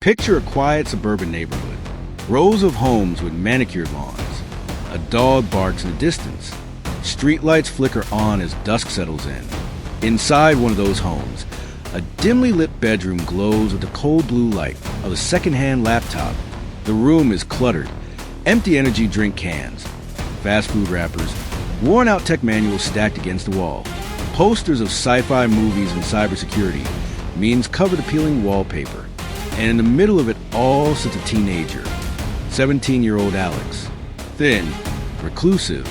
Picture a quiet suburban neighborhood. Rows of homes with manicured lawns. A dog barks in the distance. Streetlights flicker on as dusk settles in. Inside one of those homes, a dimly lit bedroom glows with the cold blue light of a secondhand laptop. The room is cluttered. Empty energy drink cans, fast food wrappers, worn-out tech manuals stacked against the wall. Posters of sci-fi movies and cybersecurity, memes covered appealing wallpaper. And in the middle of it all sits a teenager, 17-year-old Alex. Thin, reclusive,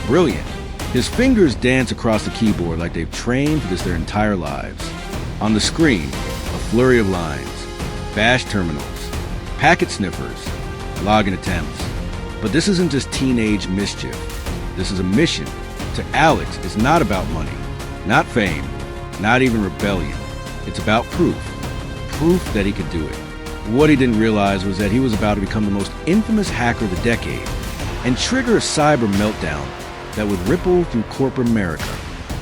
brilliant. His fingers dance across the keyboard like they've trained for this their entire lives. On the screen, a flurry of lines, bash terminals, packet sniffers, login attempts. But this isn't just teenage mischief. This is a mission. To Alex, it's not about money, not fame, not even rebellion. It's about proof. Proof that he could do it. What he didn't realize was that he was about to become the most infamous hacker of the decade and trigger a cyber meltdown that would ripple through corporate America.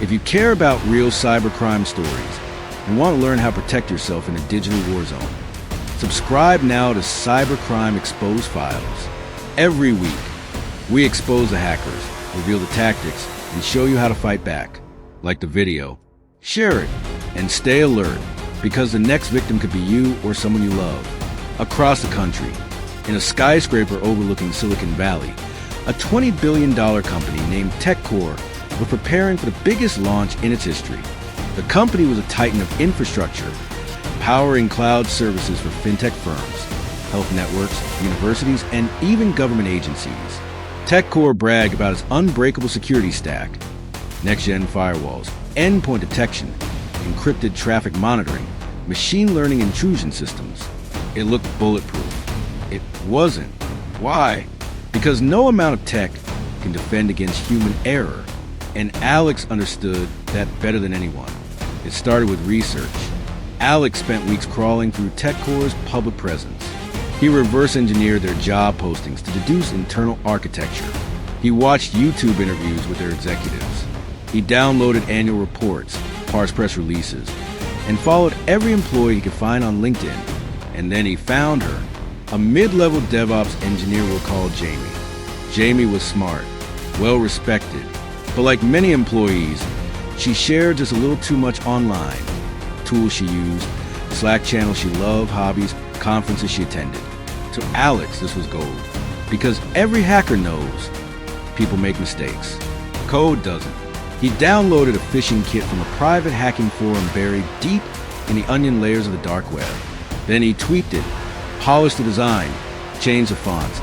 If you care about real cybercrime stories and want to learn how to protect yourself in a digital war zone, subscribe now to Cybercrime Exposed Files. Every week, we expose the hackers, reveal the tactics, and show you how to fight back. Like the video, share it, and stay alert, because the next victim could be you or someone you love. Across the country, in a skyscraper overlooking Silicon Valley, a $20 billion company named TechCore was preparing for the biggest launch in its history. The company was a titan of infrastructure, powering cloud services for fintech firms, health networks, universities, and even government agencies. TechCore bragged about its unbreakable security stack, next-gen firewalls, endpoint detection, encrypted traffic monitoring, machine learning intrusion systems. It looked bulletproof. It wasn't. Why? Because no amount of tech can defend against human error, and Alex understood that better than anyone. It started with research. Alex spent weeks crawling through TechCore's public presence. He reverse engineered their job postings to deduce internal architecture. He watched YouTube interviews with their executives. He downloaded annual reports, parsed press releases, and followed every employee he could find on LinkedIn. And then he found her, a mid-level DevOps engineer we'll call Jamie. Jamie was smart, well-respected, but like many employees, she shared just a little too much online. Tools she used, Slack channels she loved, hobbies, conferences she attended. To Alex, this was gold, because every hacker knows people make mistakes. Code doesn't. He downloaded a phishing kit from a private hacking forum buried deep in the onion layers of the dark web. Then he tweaked it, polished the design, changed the fonts,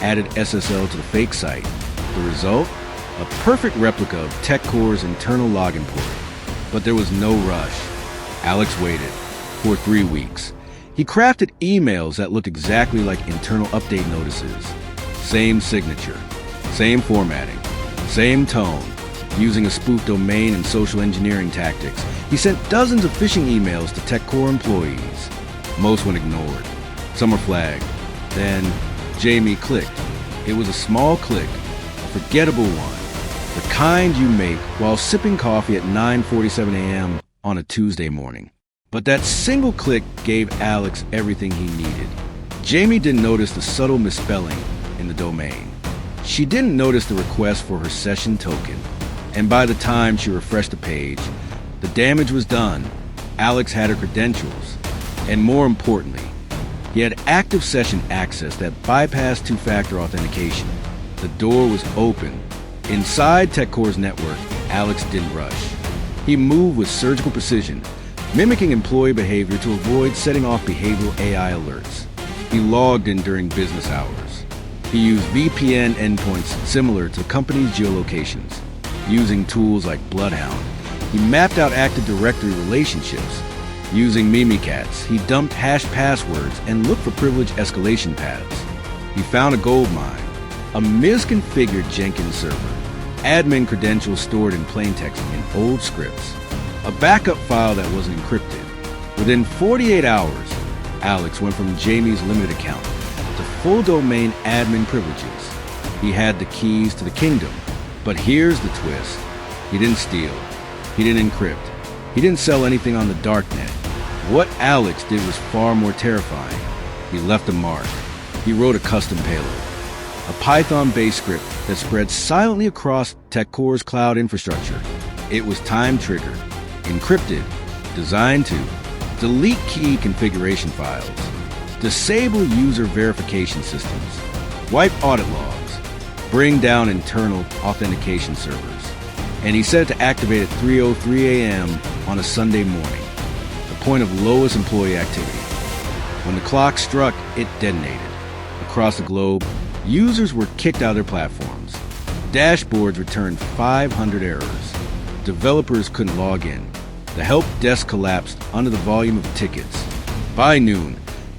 added SSL to the fake site. The result? A perfect replica of TechCore's internal login port. But there was no rush. Alex waited for 3 weeks. He crafted emails that looked exactly like internal update notices. Same signature, same formatting, same tone. Using a spoof domain and social engineering tactics, he sent dozens of phishing emails to TechCore employees. Most went ignored. Some were flagged. Then Jamie clicked. It was a small click, a forgettable one, the kind you make while sipping coffee at 9:47 a.m. on a Tuesday morning. But that single click gave Alex everything he needed. Jamie didn't notice the subtle misspelling in the domain. She didn't notice the request for her session token. And by the time she refreshed the page, the damage was done. Alex had her credentials. And more importantly, he had active session access that bypassed two-factor authentication. The door was open. Inside TechCore's network, Alex didn't rush. He moved with surgical precision, mimicking employee behavior to avoid setting off behavioral AI alerts. He logged in during business hours. He used VPN endpoints similar to companies' geolocations. Using tools like Bloodhound, he mapped out Active Directory relationships. Using Mimikatz, he dumped hashed passwords and looked for privilege escalation paths. He found a gold mine, a misconfigured Jenkins server, admin credentials stored in plaintext in old scripts, a backup file that wasn't encrypted. Within 48 hours, Alex went from Jamie's limited account to full domain admin privileges. He had the keys to the kingdom. But here's the twist. He didn't steal. He didn't encrypt. He didn't sell anything on the darknet. What Alex did was far more terrifying. He left a mark. He wrote a custom payload, a Python-based script that spread silently across TechCore's cloud infrastructure. It was time-triggered, encrypted, designed to delete key configuration files, disable user verification systems, wipe audit logs, bring down internal authentication servers. And he set it to activate at 3:03 a.m. on a Sunday morning, the point of lowest employee activity. When the clock struck, it detonated. Across the globe, users were kicked out of their platforms. Dashboards returned 500 errors. Developers couldn't log in. The help desk collapsed under the volume of tickets. By noon,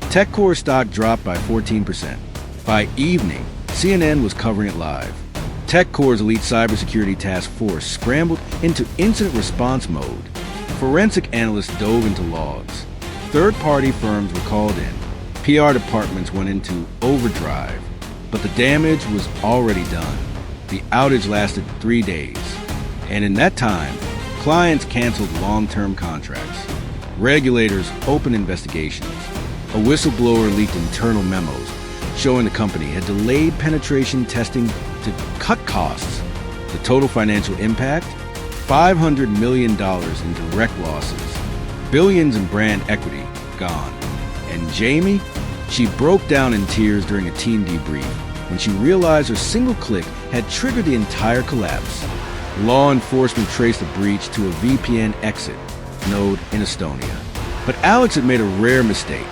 TechCore stock dropped by 14%. By evening, CNN was covering it live. TechCore's elite cybersecurity task force scrambled into incident response mode. Forensic analysts dove into logs. Third-party firms were called in. PR departments went into overdrive. But the damage was already done. The outage lasted 3 days. And in that time, clients canceled long-term contracts. Regulators opened investigations. A whistleblower leaked internal memos showing the company had delayed penetration testing to cut costs. The total financial impact? $500 million in direct losses. Billions in brand equity gone. And Jamie? She broke down in tears during a team debrief when she realized her single click had triggered the entire collapse. Law enforcement traced the breach to a VPN exit node in Estonia. But Alex had made a rare mistake.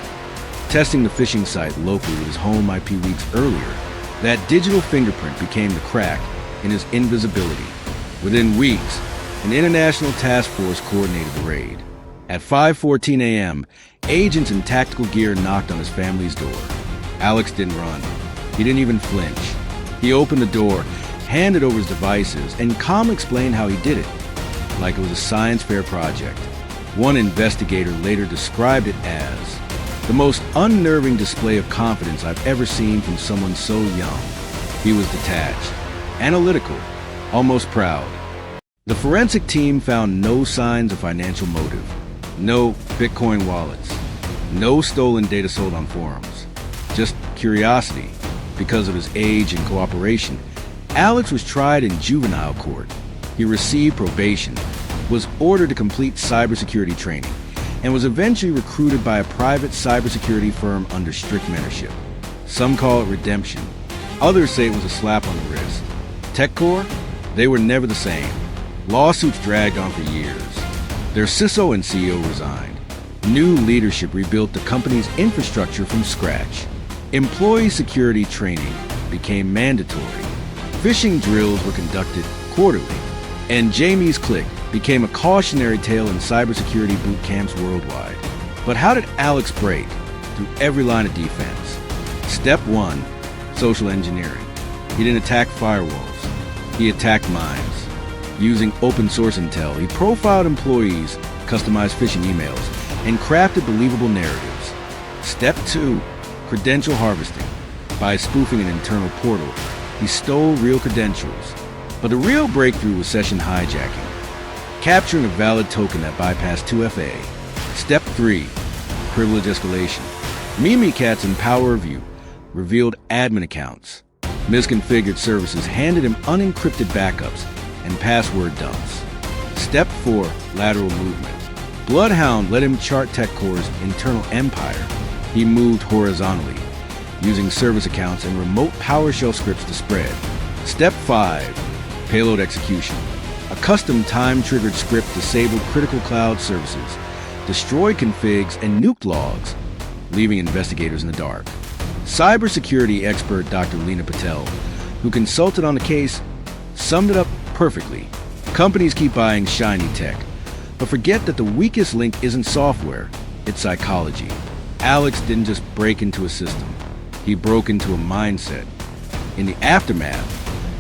Testing the phishing site locally with his home IP weeks earlier, that digital fingerprint became the crack in his invisibility. Within weeks, an international task force coordinated the raid. At 5:14 a.m., agents in tactical gear knocked on his family's door. Alex didn't run. He didn't even flinch. He opened the door, handed over his devices, and calmly explained how he did it, like it was a science fair project. One investigator later described it as the most unnerving display of confidence I've ever seen from someone so young. He was detached, analytical, almost proud. The forensic team found no signs of financial motive, no Bitcoin wallets, no stolen data sold on forums, just curiosity. Because of his age and cooperation, Alex was tried in juvenile court. He received probation, was ordered to complete cybersecurity training, and was eventually recruited by a private cybersecurity firm under strict mentorship. Some call it redemption. Others say it was a slap on the wrist. TechCore? They were never the same. Lawsuits dragged on for years. Their CISO and CEO resigned. New leadership rebuilt the company's infrastructure from scratch. Employee security training became mandatory. Phishing drills were conducted quarterly. And Jamie's click became a cautionary tale in cybersecurity boot camps worldwide. But how did Alex break through every line of defense? Step 1, social engineering. He didn't attack firewalls. He attacked minds. Using open source intel, he profiled employees, customized phishing emails, and crafted believable narratives. Step 2, credential harvesting. By spoofing an internal portal, he stole real credentials. But the real breakthrough was session hijacking, capturing a valid token that bypassed 2FA. Step 3, privilege escalation. Mimikatz and Power Review revealed admin accounts. Misconfigured services handed him unencrypted backups and password dumps. Step 4, lateral movement. Bloodhound let him chart TechCore's internal empire. He moved horizontally, using service accounts and remote PowerShell scripts to spread. Step 5, payload execution. A custom time-triggered script disabled critical cloud services, destroyed configs, and nuked logs, leaving investigators in the dark. Cybersecurity expert Dr. Lena Patel, who consulted on the case, summed it up perfectly. Companies keep buying shiny tech, but forget that the weakest link isn't software, it's psychology. Alex didn't just break into a system. He broke into a mindset. In the aftermath,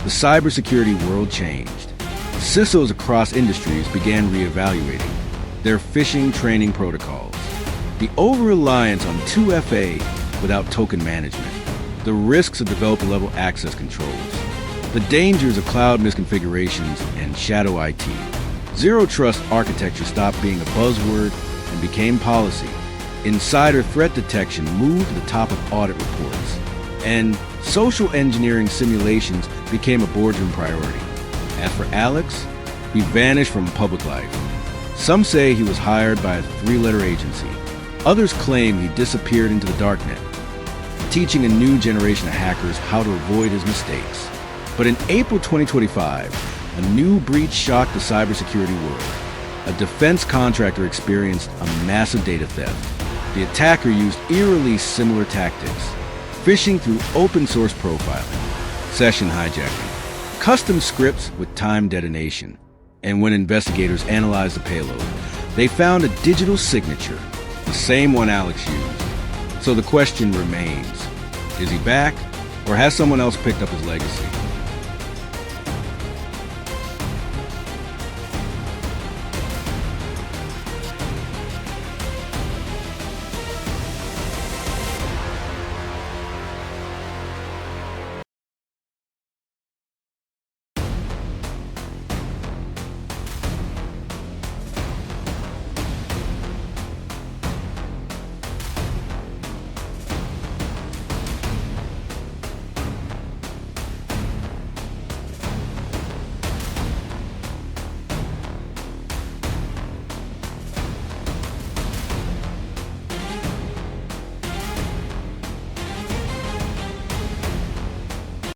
the cybersecurity world changed. CISOs across industries began reevaluating their phishing training protocols. The over-reliance on 2FA without token management, the risks of developer-level access controls, the dangers of cloud misconfigurations and shadow IT. Zero trust architecture stopped being a buzzword and became policy. Insider threat detection moved to the top of audit reports, and social engineering simulations became a boardroom priority. As for Alex, he vanished from public life. Some say he was hired by a 3-letter agency. Others claim he disappeared into the darknet, teaching a new generation of hackers how to avoid his mistakes. But in April 2025, a new breach shocked the cybersecurity world. A defense contractor experienced a massive data theft. The attacker used eerily similar tactics: phishing through open-source profiling, session hijacking, custom scripts with timed detonation. And when investigators analyzed the payload, they found a digital signature, the same one Alex used. So the question remains, is he back, or has someone else picked up his legacy?